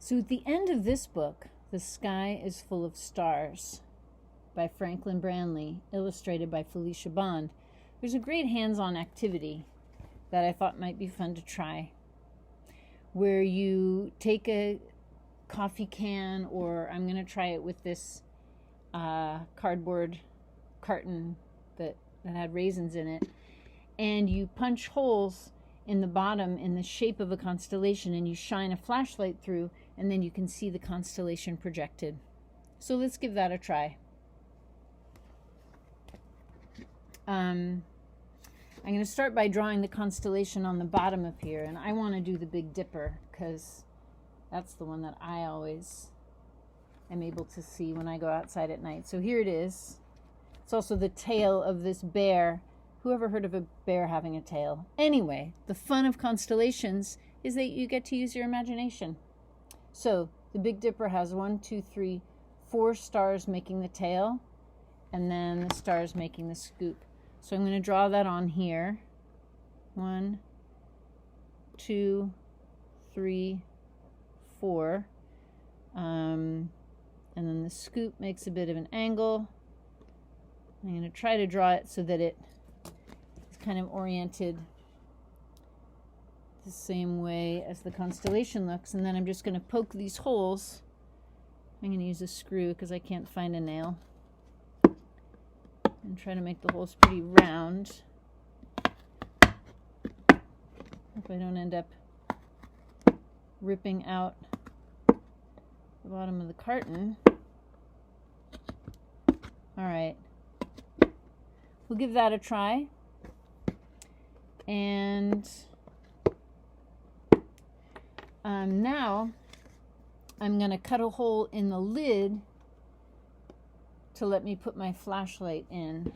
So at the end of this book, The Sky is Full of Stars by Franklin Branley, illustrated by Felicia Bond, there's a great hands-on activity that I thought might be fun to try, where you take a coffee can, or I'm going to try it with this cardboard carton that had raisins in it, and you punch holes in the bottom in the shape of a constellation, and you shine a flashlight through, and then you can see the constellation projected. So let's give that a try. I'm going to start by drawing the constellation on the bottom of here, and I want to do the Big Dipper because that's the one that I always am able to see when I go outside at night. So here it is. It's also the tail of this bear. Who ever heard of a bear having a tail? Anyway, the fun of constellations is that you get to use your imagination. So the Big Dipper has 1, 2, 3, 4 stars making the tail, and then the stars making the scoop. So I'm going to draw that on here. 1, 2, 3, 4. And then the scoop makes a bit of an angle. I'm going to try to draw it so that it is kind of oriented the same way as the constellation looks. And then I'm just going to poke these holes. I'm going to use a screw because I can't find a nail. And try to make the holes pretty round. Hope I don't end up ripping out the bottom of the carton. Alright. We'll give that a try. And now I'm going to cut a hole in the lid to let me put my flashlight in.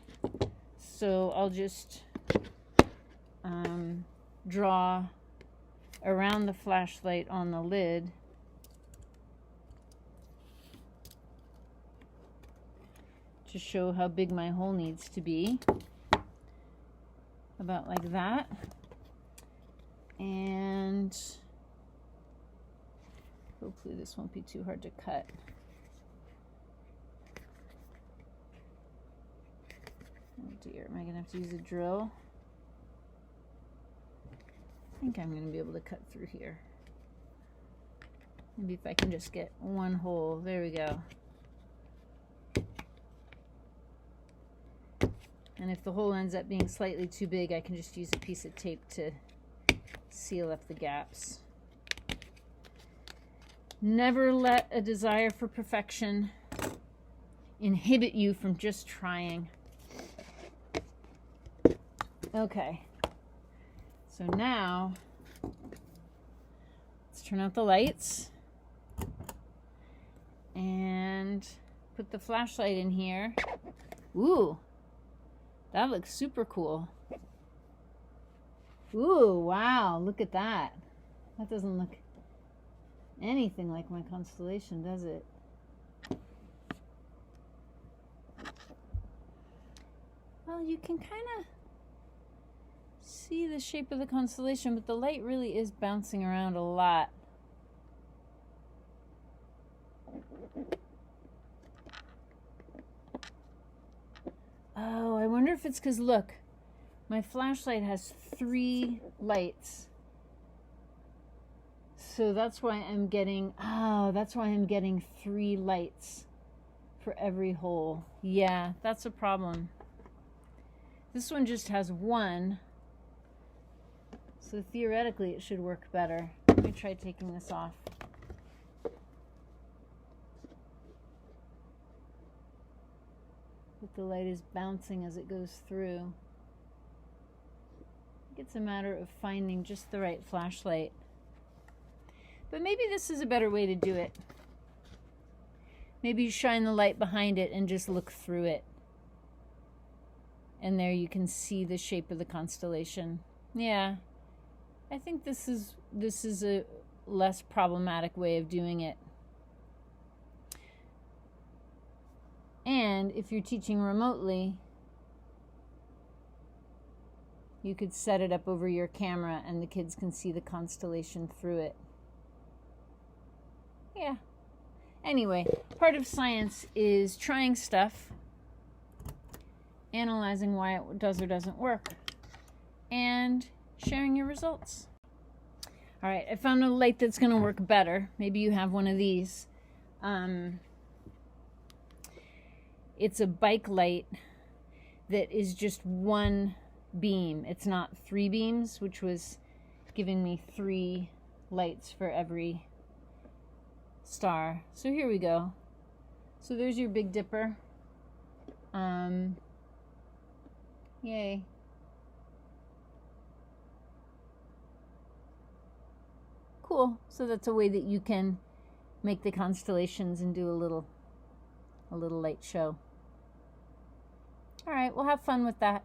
So I'll just draw around the flashlight on the lid. To show how big my hole needs to be. About like that. And hopefully this won't be too hard to cut. Oh dear, am I going to have to use a drill? I think I'm going to be able to cut through here. Maybe if I can just get one hole. There we go. And if the hole ends up being slightly too big, I can just use a piece of tape to seal up the gaps. Never let a desire for perfection inhibit you from just trying. Okay, so now let's turn out the lights and put the flashlight in here. Ooh, that looks super cool. Ooh, wow, look at that. That doesn't look anything like my constellation, does it? Well, you can kind of see the shape of the constellation, but the light really is bouncing around a lot. Oh, I wonder if it's because, look, my flashlight has 3 lights. So that's why I'm getting, that's why I'm getting 3 lights for every hole. Yeah, that's a problem. This one just has 1. So theoretically it should work better. Let me try taking this off. But the light is bouncing as it goes through. I think it's a matter of finding just the right flashlight. But maybe this is a better way to do it. Maybe you shine the light behind it and just look through it. And there you can see the shape of the constellation. Yeah, I think this is a less problematic way of doing it. And if you're teaching remotely, you could set it up over your camera and the kids can see the constellation through it. Yeah. Anyway, part of science is trying stuff, analyzing why it does or doesn't work, and sharing your results. All right, I found a light that's going to work better. Maybe you have one of these. It's a bike light that is just one beam. It's not 3 beams, which was giving me 3 lights for every star. So here we go. So there's your Big Dipper. Yay. Cool. So that's a way that you can make the constellations and do a little light show. All right, we'll have fun with that.